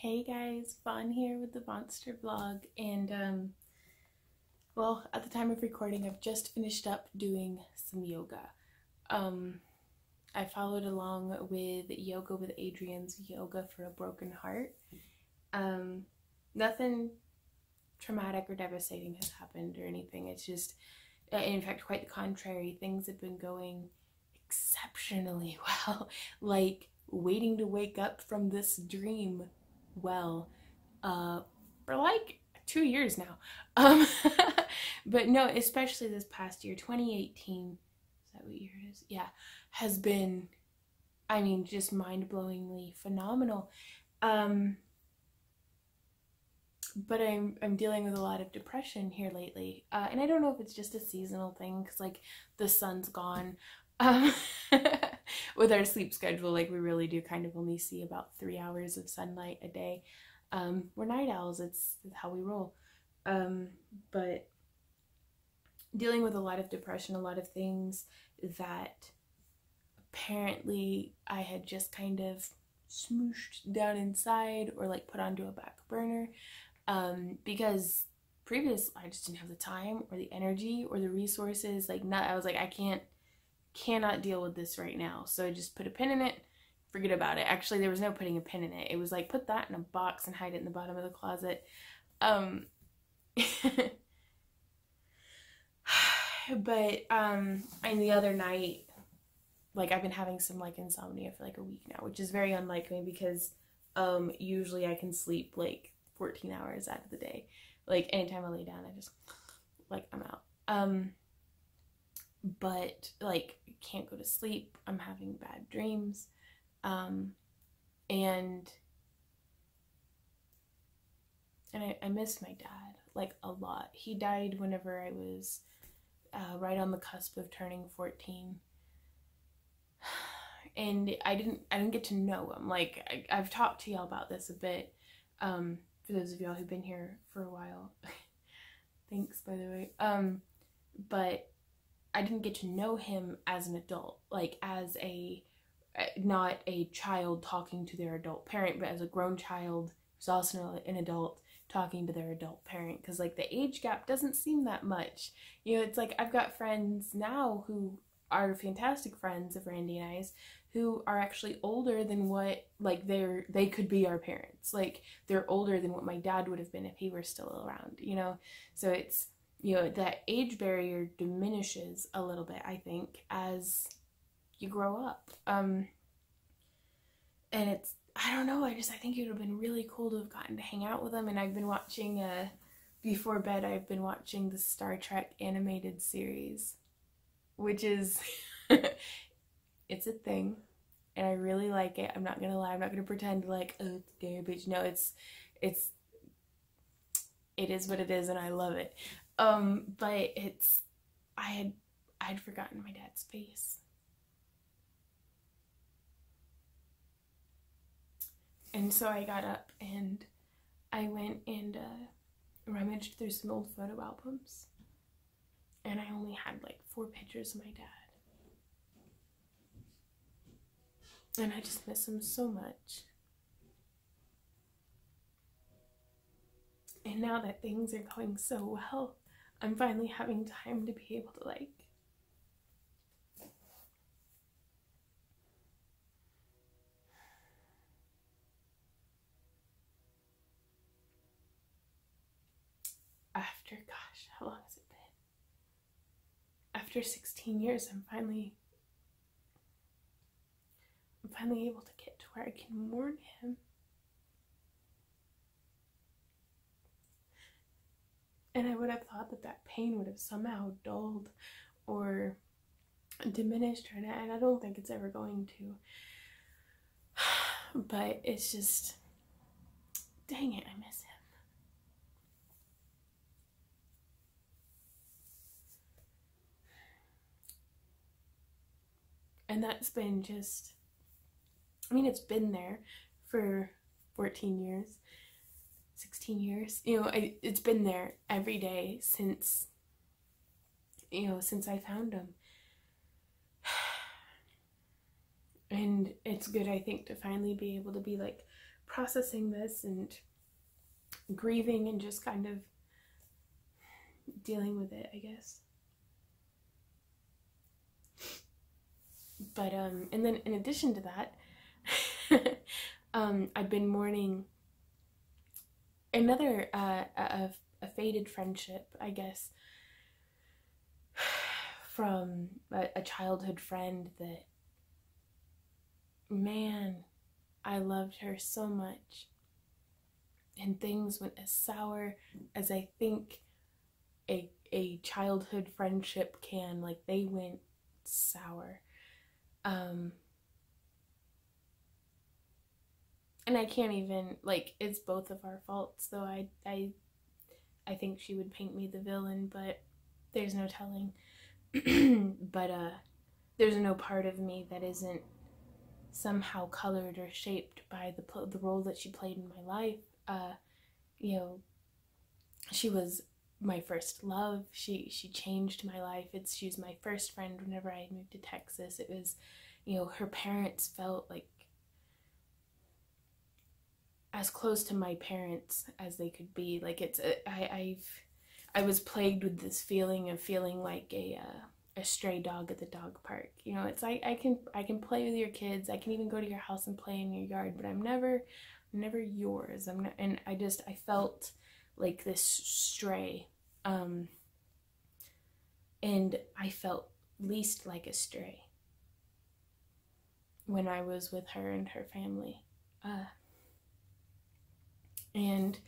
Hey guys, Vaughn here with the Vonster vlog, and well, at the time of recording, I've just finished up doing some yoga. I followed along with yoga with Adriene's Yoga for a Broken Heart. Nothing traumatic or devastating has happened or anything. It's just, in fact, quite the contrary. Things have been going exceptionally well, like waiting to wake up from this dream for like 2 years now. But no, especially this past year, 2018, is that what year it is? Yeah, has been, I mean, just mind-blowingly phenomenal. But I'm dealing with a lot of depression here lately, and I don't know if it's just a seasonal thing, because like the sun's gone. With our sleep schedule, like we really do kind of only see about 3 hours of sunlight a day. We're night owls, it's how we roll. But dealing with a lot of depression, a lot of things that apparently I had just kind of smooshed down inside or like put onto a back burner, because previously I just didn't have the time or the energy or the resources. I was like, I cannot deal with this right now. So I just put a pin in it, forget about it. Actually, there was no putting a pin in it. It was like, put that in a box and hide it in the bottom of the closet. But and the other night, like I've been having some like insomnia for like a week now, which is very unlike me because usually I can sleep like 14 hours out of the day. Like anytime I lay down, I just like I'm out. But like can't go to sleep. I'm having bad dreams. And I miss my dad like a lot. He died whenever I was right on the cusp of turning 14. And I didn't get to know him. Like I've talked to y'all about this a bit. For those of y'all who've been here for a while. Thanks, by the way. But I didn't get to know him as an adult, like as not a child talking to their adult parent, but as a grown child who's also an adult talking to their adult parent, because like the age gap doesn't seem that much. You know, it's like I've got friends now who are fantastic friends of Randy and I's who are actually older than what, like they could be our parents. Like they're older than what my dad would have been if he were still around, you know? So it's, you know, that age barrier diminishes a little bit, I think, as you grow up. And it's, I don't know, I think it would have been really cool to have gotten to hang out with them. And I've been watching, before bed, I've been watching the Star Trek animated series, which is, it's a thing. And I really like it. I'm not gonna lie, I'm not gonna pretend like, oh, it's garbage. No, it is what it is, and I love it. But it's, I'd forgotten my dad's face. And so I got up and I went and rummaged through some old photo albums. And I only had like 4 pictures of my dad. And I just miss him so much. And now that things are going so well, I'm finally having time to be able to like gosh, how long has it been? After 16 years, I'm finally able to get to where I can mourn him. And I would have thought that pain would have somehow dulled or diminished, and I don't think it's ever going to. But it's just, dang it, I miss him. And that's been just, I mean, it's been there for 14 years. 16 years, you know, it's been there every day since, you know, since I found him. And it's good, I think, to finally be able to be like processing this and grieving and just kind of dealing with it, I guess. But and then in addition to that, I've been mourning another a faded friendship, I guess, from a childhood friend that, man, I loved her so much, and things went as sour as I think a childhood friendship can. Like, they went sour. And I can't even, like, it's both of our faults, though. I think she would paint me the villain, but there's no telling. But there's no part of me that isn't somehow colored or shaped by the role that she played in my life. You know, she was my first love. She changed my life. She was my first friend whenever I moved to Texas. It was, you know, her parents felt like as close to my parents as they could be. Like, it's I was plagued with this feeling of feeling like a stray dog at the dog park. You know, it's like I can play with your kids. I can even go to your house and play in your yard, but I'm never yours. I'm not, and I felt like this stray. And I felt least like a stray when I was with her and her family. And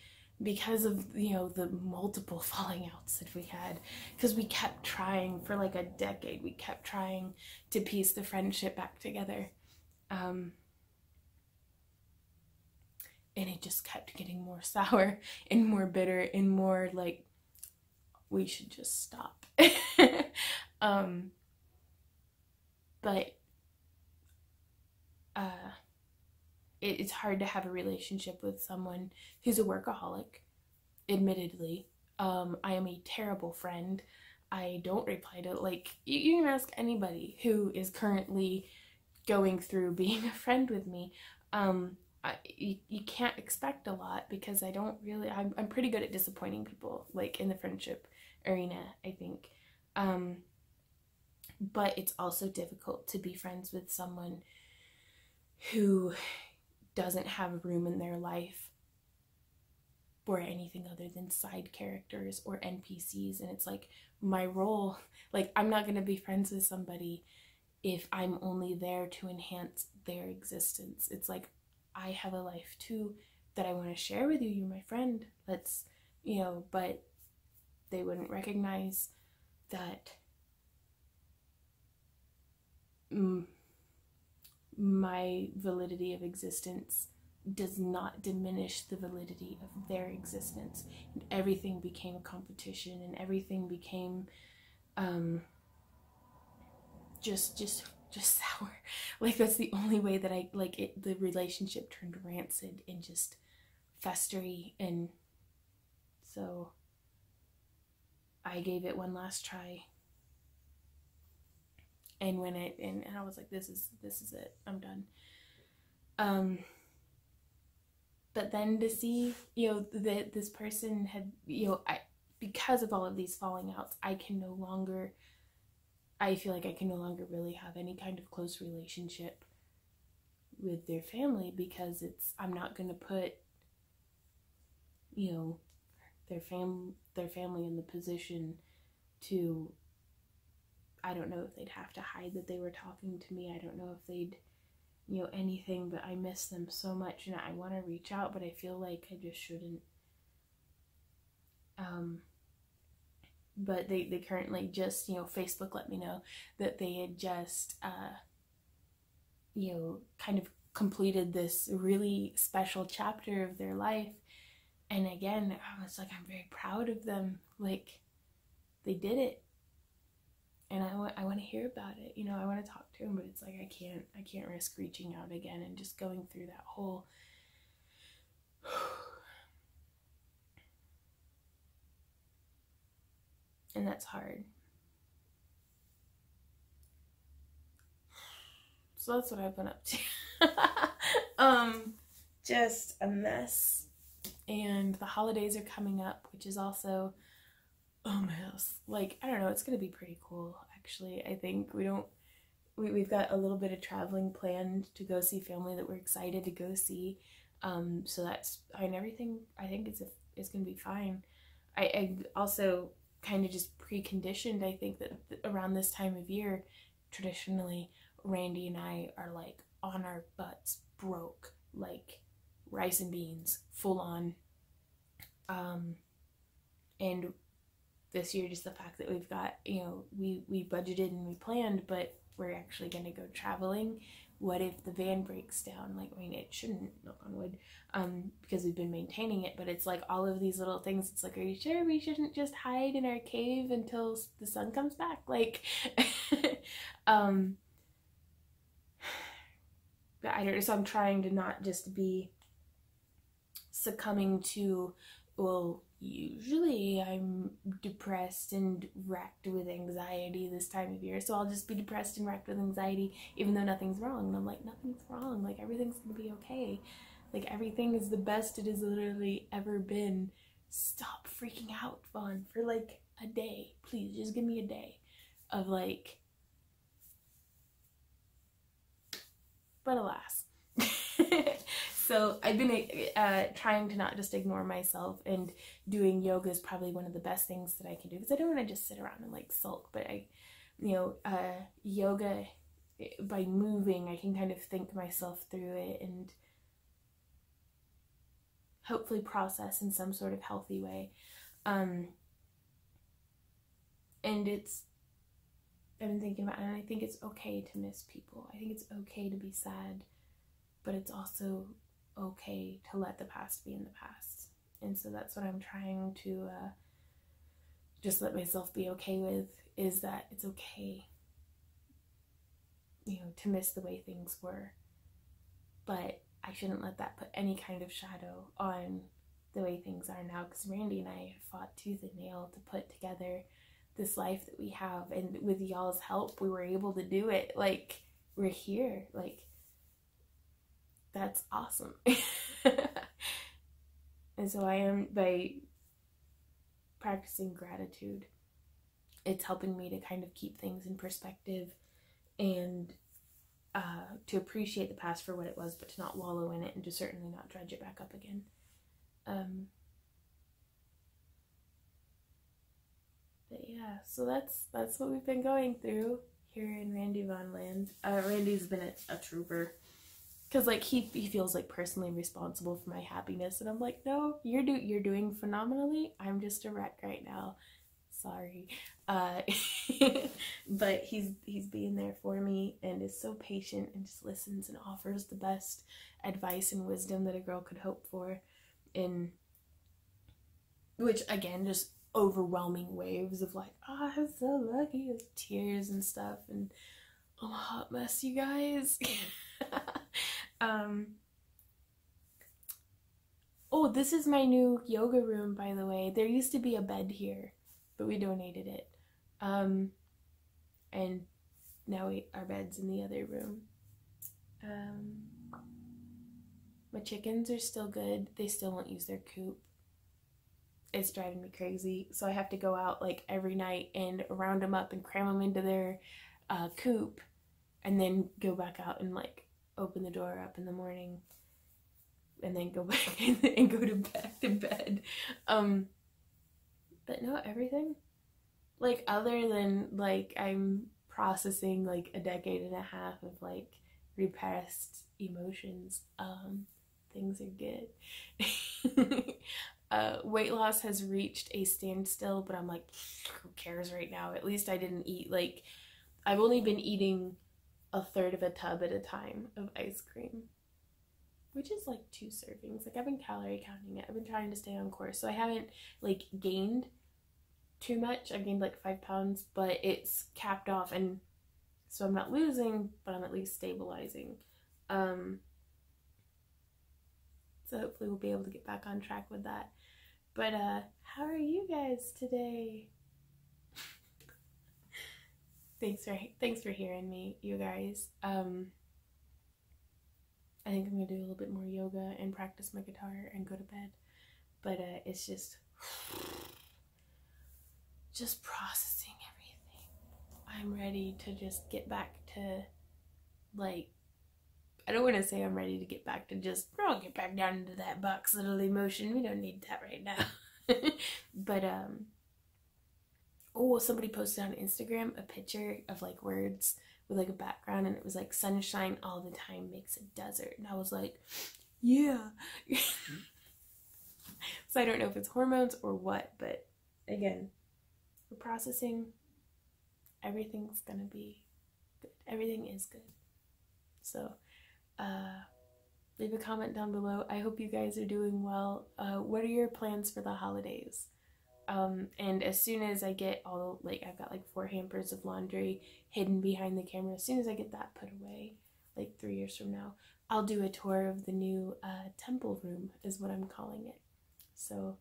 because of, you know, the multiple falling outs that we had, because we kept trying for like a decade, we kept trying to piece the friendship back together. And it just kept getting more sour and more bitter and more like, we should just stop. But it's hard to have a relationship with someone who's a workaholic, admittedly. I am a terrible friend. I don't reply to, like, you can ask anybody who is currently going through being a friend with me. You can't expect a lot, because I don't really, I'm pretty good at disappointing people, like, in the friendship arena, I think. But it's also difficult to be friends with someone who doesn't have room in their life for anything other than side characters or NPCs. And it's like, my role, like, I'm not going to be friends with somebody if I'm only there to enhance their existence. It's like, I have a life too that I want to share with you. You're my friend. Let's, you know, but they wouldn't recognize that my validity of existence does not diminish the validity of their existence. And everything became a competition, and everything became just sour. Like, that's the only way that I, like, it, the relationship turned rancid and just festery. And so I gave it one last try. And when and I was like, this is it, I'm done. But then to see, you know, that this person had, you know, because of all of these falling outs, I feel like I can no longer really have any kind of close relationship with their family, because I'm not going to put, you know, their family in the position to, I don't know if they'd have to hide that they were talking to me. I don't know if they'd, you know, anything, but I miss them so much, and I want to reach out, but I feel like I just shouldn't. But they currently just, you know, Facebook let me know that they had just, you know, kind of completed this really special chapter of their life. And again, I was like, I'm very proud of them. Like, they did it. And I want to hear about it, you know, I want to talk to him, but it's like, I can't risk reaching out again and just going through that whole, and that's hard. So that's what I've been up to. just a mess. And the holidays are coming up, which is also a mess. Like, I don't know, it's gonna be pretty cool, actually. I think we've got a little bit of traveling planned to go see family that we're excited to go see. So that's, and everything, I think it's gonna be fine. I also kind of just preconditioned, I think, that around this time of year, traditionally, Randy and I are like on our butts, broke, like rice and beans, full on. And this year, just the fact that we've got, we budgeted and we planned, but we're actually going to go traveling. What if the van breaks down? Like, I mean, it shouldn't, knock on wood, because we've been maintaining it, but it's like all of these little things. It's like, are you sure we shouldn't just hide in our cave until the sun comes back? Like, but I don't know, so I'm trying to not just be succumbing to, well, usually I'm depressed and racked with anxiety this time of year, so I'll just be depressed and racked with anxiety even though nothing's wrong. And I'm like, nothing's wrong, like everything's gonna be okay, like everything is the best it has literally ever been. Stop freaking out, Vaughn, for like a day, please. Just give me a day of like, but alas. So I've been trying to not just ignore myself, and doing yoga is probably one of the best things that I can do, because I don't want to just sit around and like sulk. But yoga, by moving, I can kind of think myself through it and hopefully process in some sort of healthy way. And I've been thinking about it, and I think it's okay to miss people. I think it's okay to be sad, but it's also okay to let the past be in the past. And so that's what I'm trying to just let myself be okay with, is that it's okay, to miss the way things were, but I shouldn't let that put any kind of shadow on the way things are now, because Randy and I have fought tooth and nail to put together this life that we have, and with y'all's help we were able to do it. Like, we're here, like, that's awesome. And so I am, by practicing gratitude, it's helping me to kind of keep things in perspective, and to appreciate the past for what it was, but to not wallow in it, and to certainly not dredge it back up again. But yeah, so that's what we've been going through here in Randy Von Land. Randy's been a trooper, because like he feels like personally responsible for my happiness, and I'm like, no, you're doing phenomenally. I'm just a wreck right now. Sorry. But he's being there for me, and is so patient, and just listens and offers the best advice and wisdom that a girl could hope for, in which again, just overwhelming waves of like, oh, I'm so lucky, with tears and stuff, and I'm a hot mess, you guys. Oh, this is my new yoga room, by the way. There used to be a bed here, but we donated it. And now our bed's in the other room. My chickens are still good. They still won't use their coop. It's driving me crazy. So I have to go out like every night and round them up and cram them into their coop, and then go back out and like open the door up in the morning, and then go back and go back to bed. But no, everything, like, other than like I'm processing like a decade and a half of like repressed emotions, things are good. Weight loss has reached a standstill, but I'm like, who cares right now? At least I didn't eat, like, I've only been eating a third of a tub at a time of ice cream, which is like 2 servings. Like, I've been calorie counting it. I've been trying to stay on course, so I haven't like gained too much. I gained like 5 pounds, but it's capped off, and so I'm not losing, but I'm at least stabilizing. So hopefully we'll be able to get back on track with that. But how are you guys today? Thanks for hearing me, you guys. I think I'm gonna do a little bit more yoga and practice my guitar and go to bed. But it's just processing everything. I'm ready to just get back to, like, I don't want to say I'm ready to get back to just, oh, get back down into that box little emotion. We don't need that right now. But, oh, somebody posted on Instagram a picture of, like, words with, like, a background, and it was, like, sunshine all the time makes a desert. And I was like, yeah. So I don't know if it's hormones or what, but, again, we're processing. Everything's gonna be good. Everything is good. So, leave a comment down below. I hope you guys are doing well. What are your plans for the holidays? And as soon as I get all, like, I've got like 4 hampers of laundry hidden behind the camera. As soon as I get that put away, like 3 years from now, I'll do a tour of the new temple room, is what I'm calling it. So,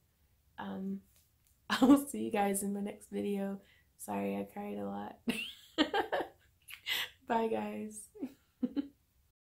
I will see you guys in my next video. Sorry, I cried a lot. Bye, guys.